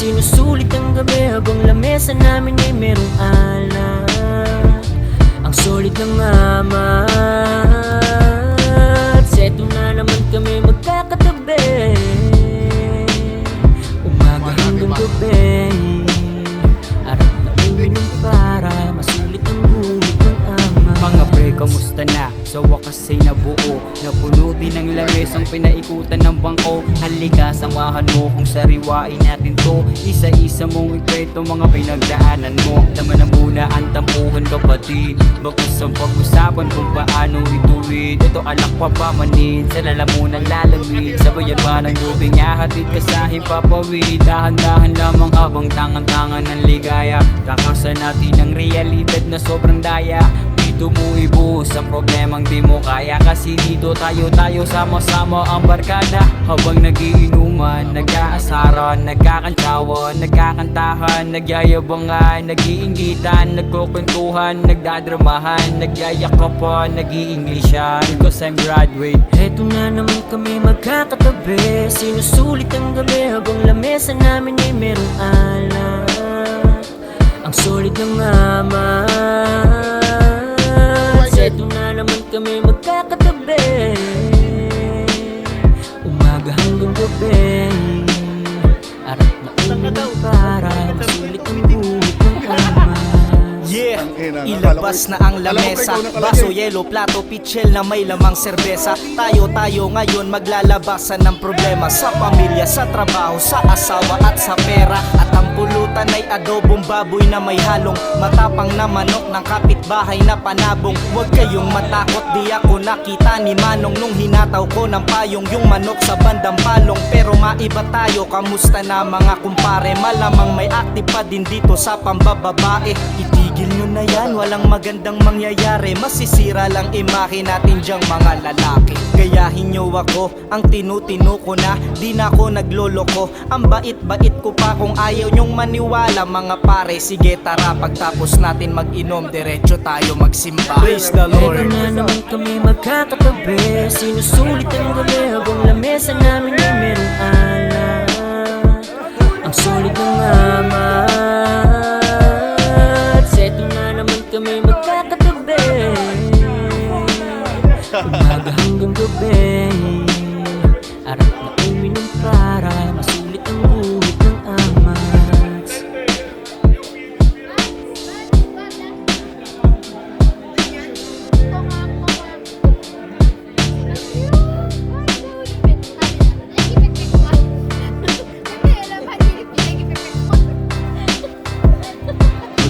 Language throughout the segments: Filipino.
Sinusulit ang gabi habang lamesa namin ay merong alak. Ang solid ng amat. Seto na naman kami magkakatabi, umaga hanggang gabi. Arap na uminom para masulit ang guhit ng ama. Mga pre, kamusta na? Sa wakas ay nabuo, napuno din ng lames ang pinaikutan ng bangko. Halika, samahan mo kung sariwain natin to. Isa-isa mong ikweto mga pinagdaanan mo. Tama na muna ang tampuhan kapatid, bagus ang pag-usapan kung paano ituwid. Ito alak pa pamanin, sa lalamunan lalamig. Sabayan pa ng lubing hatid ka sa hipapawid. Dahan-dahan lamang habang tangan-tangan ng ligaya. Takasan natin ang realidad na sobrang daya. Dito mo ibuhos ang problemang di mo kaya, kasi dito tayo sama-sama ang barkada. Habang nagiinuman, nag-aasaran, nagkakantsawan, nagkakantahan, nagyayabangan, nag-iingitan, nagkukwentuhan, nagdadramahan, nagyayakapan, nag-iinglisyan. Cause I'm graduate. Eto na naman kami magkakatabi, sinusulit ang gabi habang lamesa namin ay merong alak. Ang solid ng amat. Eto na naman kami magkakatabi, umaga hanggang gabi. Arap na uminom para masulit ang guhit ng ama. Yeah, ilabas na ang lamesa, baso, yelo, plato, pichel na may lamang serbesa. Tayo ngayon maglalabasan ng problema sa pamilya, sa trabaho, sa asawa at sa pera. At ang pulutan ay adobong baboy na may halong matapang na manok ng kapitbahay na panabong. Huwag kayong matakot, di ako nakita ni Manong nung hinataw ko ng payong yung manok sa bandang palong. Pero maiba tayo, kamusta na mga kumpare? Malamang may active pa din dito sa pambababae. Itigil nyo na yan, walang magandang mangyayari. Masisira lang imahe natin dyang mga lalaki. Gayahin nyo ako, ang tinutino ko na, di na ako nagloloko. Ang bait-bait ko pa kung ayaw nyong maniwala mga pare. Sige tara, pagtapos natin mag-inom, diretso tayo magsimba. Praise the Lord. Eto na naman kami magkakatabi, sinusulit ang gabi habang lamesa namin ay merong alak. Ang solid ng amat. Seto na naman kami magkakatabi, umaga hanggang gabi. Arap na uminom para masulit ang guhit ng amat.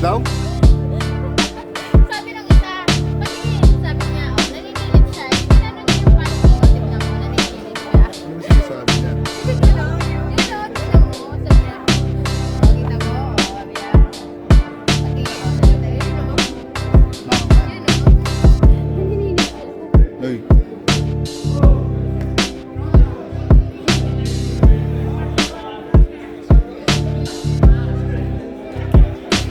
Daw? Sabi ng isa, pag-iinit, sabi niya, oh, naninilit siya. Tinanong niya yung paano mo, tignan mo, naninilit siya. Ano sinasabi niya? Tignan mo, tignan mo, sabi niya. Oh, kita mo, oh, sabi niya. Pag-iinit, sabi niya, Mama. yun, oh. Naninilit siya. Uy.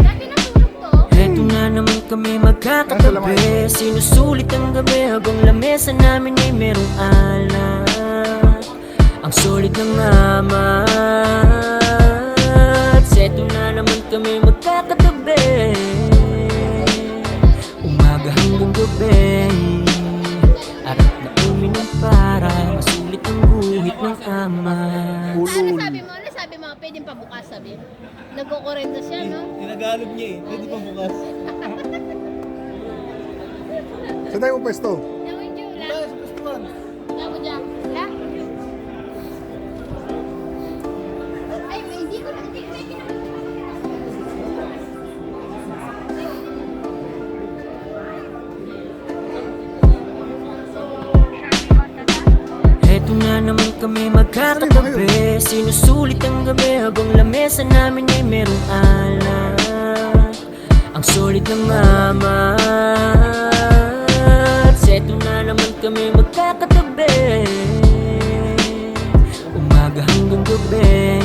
Dati natulog to. Eto na naman kami magkakatabi, sinusulit ang gabi habang lamesa namin ay merong alak. Ang solid ng amat. Seto na naman kami magkakatabi, umaga hanggang gabi. Arap na uminom para masulit ang guhit ng ama. Ano sabi mo, pwedeng pabukas, sabi. Nagkukurento siya, no? Tinagalog niya eh, pwede pa bukas. Saan tayo pwesto? Nawin niyo, la. Tama dyan, la. Ay, hindi ko na, hindi ko na. Eto na naman kami magkakatabi, sinusulit ang gabi habang lamesa namin ay merong alak. Ang solid ng amat. Seto na naman kami magkakatabi, umaga hanggang gabi.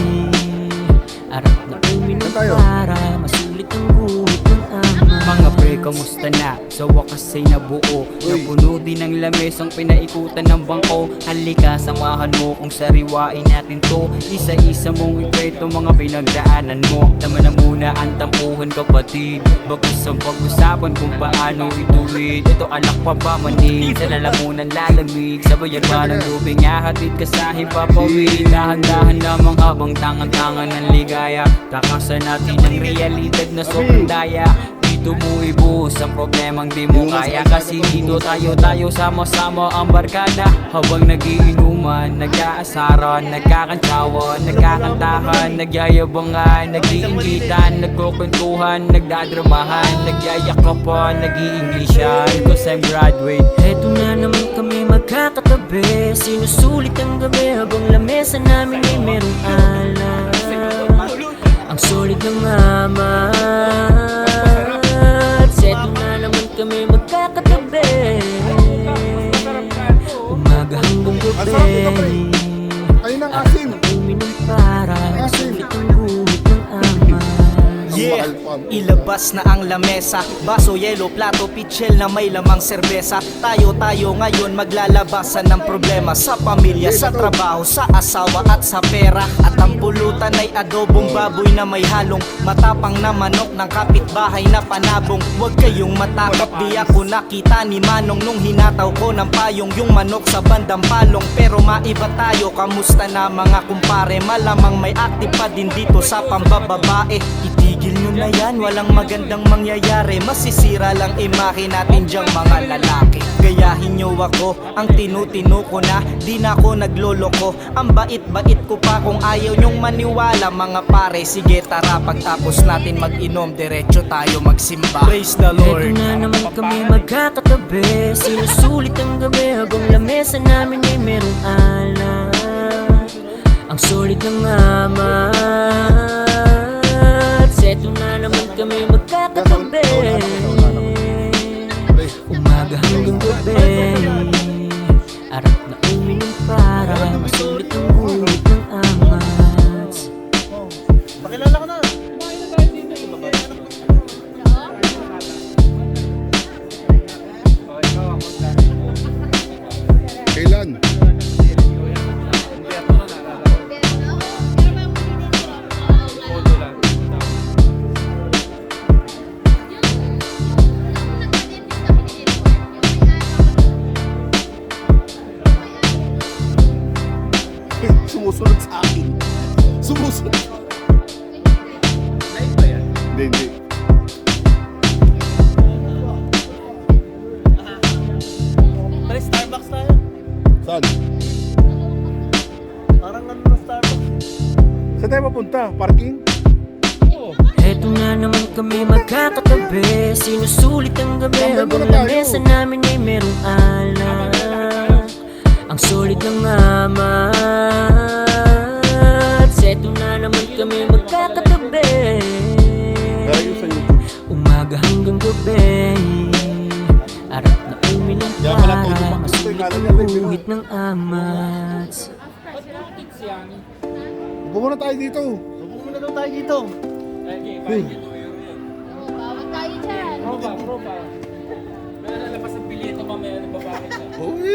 Arap na uminom Saan tayo? para masulit ang guhit ng ama. Mga pre, kamusta na? Sa wakas ay nabuo, napuno din ng lamesang pinaikutan ng bangko. Halika, samahan mo kung sariwain natin to. Isa-isa mong ikwento mga pinagdaanan mo. Tama na muna ang tampuhan kapatid, bagus ang pag-usapan kung paano ituwid. Ito alak pa ba manig, sa lalamunan lalamig. Sabayan pa ng lubing, ahatid ka sa hipapawid. Dahan-dahan lamang habang tangan-tangan ng ligaya. Takasan natin ang realidad na sobrang daya. Dito mo ibuhos ang problemang di mo kaya. Kasi dito tayo sama-sama ang barkada. Habang nagiinuman, nag-aasaran, nagkakantsawan, nagkakantahan, nagyayabangan, nag-iimbitan, nagkukwentuhan, nagdadramahan, nagyayakapan, nag-iinglisyan. Cause I'm graduate. Eto na naman kami magkakatabi, sinusulit ang gabi habang lamesa namin ay merong alak. Ang solid ng amat. Eto na naman kami magkakatabi, umaga hanggang gabi. Ayun ang asin. Uminom para masulit ang guhit ng amat. Yeah, ilabas na ang lamesa, baso, yelo, plato, pitchel na may lamang serbesa. Tayo ngayon maglalabasan ng problema sa pamilya, sa trabaho, sa asawa at sa pera. At ang pulutan ay adobong baboy na may halong matapang na manok ng kapitbahay na panabong. Huwag kayong matakot, di ako nakita ni Manong nung hinataw ko ng payong yung manok sa bandang palong. Pero maiba tayo, kamusta na mga kumpare? Malamang may active pa din dito sa pambababae. Itigil nyo na yan, walang magandang mangyayari. Masisira lang imahe natin dyang mga lalaki. Gayahin nyo ako, ang tinutino ko na, di na ako nagloloko. Ang bait-bait ko pa kung ayaw nyong maniwala mga pare. Sige tara, pagtapos natin mag-inom, diretso tayo magsimba. Praise the Eto Lord. na naman kami magkakatabi, sinusulit ang gabi habang lamesa namin ay merong alak. Ang solid ng amat. Eto na naman kami magkakatabi, umaga hanggang gabi. Arap na uminom para masulit ang guhit ng amat. Pakilala ko na. Kailan? Sumusunod sa akin. Sumusunod. Live ba yan? Hindi. Tara, Starbucks tayo. Saan? Parang ano na Starbucks. Saan tayo papunta? Parking? Eto na naman kami magkakatabi, sinusulit ang gabi habang lamesa namin ay merong alak. Ang solid ng amat. Eto na naman kami magkakatabi, Lagi sa YouTube. umaga hanggang gabi. Arap na uminom para masulit ang guhit ng amat. Upo muna tayo dito. Muna daw tayo dito. Bawal tayo dyan. Uy!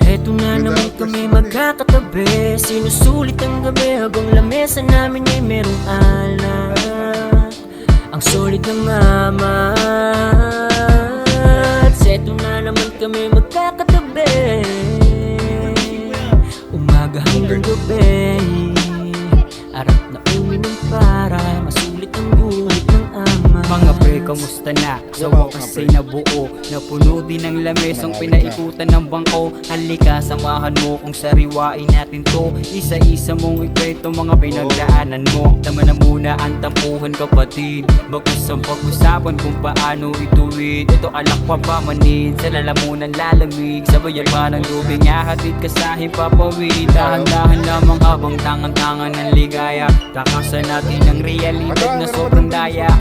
Eto na naman kami magkakatabi, sinusulit ang gabi habang lamesa namin ay merong alak. Ang solid ng amat. Eto na naman kami magkakatabi, umaga hanggang gabi. Arap na uminom para masulit ang guhit ng amat. Mga pre, kamusta na? Sa wakas ay nabuo, napuno din ng lamesang pinaikutan ng bangko. Halika, samahan mo kung sariwain natin to. Isa-isa mong ikwento mga pinagdaanan mo. Tama na muna ang tampuhan kapatid, bagus ang pag-usapan kung paano ituwid. Ito alak pa ba manin, sa lalamunan lalamig. Sabayan pa ng lubing, ahatid ka sa hipapawid. Dahan-dahan lamang habang tangan-tangan ng ligaya. Takasan natin ang realidad na sobrang daya.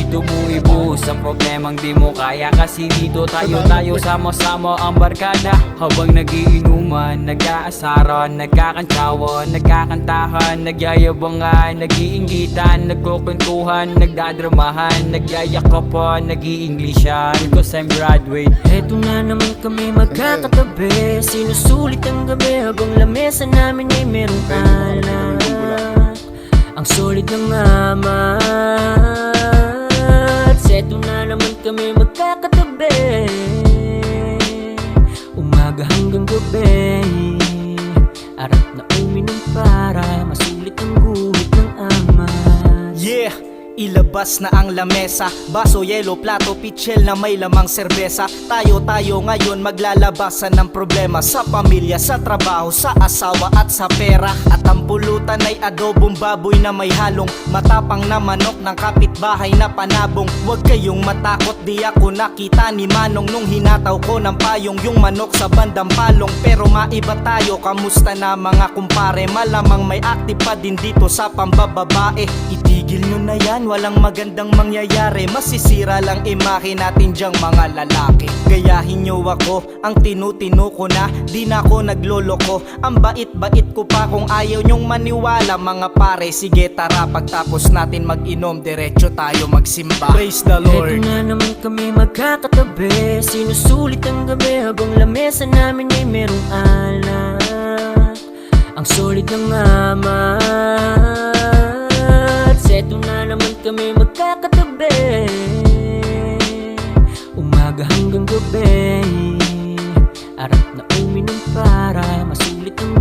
Gusto mo ibuhos ang problemang di mo kaya, kasi dito tayo sama-sama ang barkada. Habang nagiinuman, nag-aasaran, nagkakantsawan, nagkakantahan, nagyayabangan, nag-iinggitan, nagkukwentuhan, nagdadramahan, nagyayakapan, nag-iinglisyan, cause I'm graduate. Eto na naman kami magkakatabi, sinusulit ang gabi habang lamesa namin ay merong alak. Ang solid ng amat. Eto na naman kami magkakatabi, umaga hanggang gabi, arap na uminom para masulit ang guhit ng amat. Yeah! Ilabas na ang lamesa, baso, yelo, plato, pitchel na may lamang serbesa. Tayo ngayon maglalabasan ng problema sa pamilya, sa trabaho, sa asawa at sa pera. At ang pulutan ay adobong baboy na may halong matapang na manok ng kapitbahay na panabong. Huwag kayong matakot, di ako nakita ni Manong nung hinataw ko ng payong yung manok sa bandang palong. Pero maiba tayo, kamusta na mga kumpare? Malamang may active pa din dito sa pambababae. Itigil nyo na yan, walang magandang mangyayari. Masisira lang imahe natin dyang mga lalaki. Gayahin nyo ako, ang tinutino ko na, di na ako nagloloko. Ang bait-bait ko pa kung ayaw nyong maniwala mga pare. Sige tara, pagtapos natin mag-inom, diretso tayo magsimba. Praise the Eto Lord. na naman kami magkakatabi, sinusulit ang gabi habang lamesa namin ay merong alak. Ang solid ng amat. Eto na naman kami magkakatabi, umaga hanggang gabi, arap na uminom para masulit ang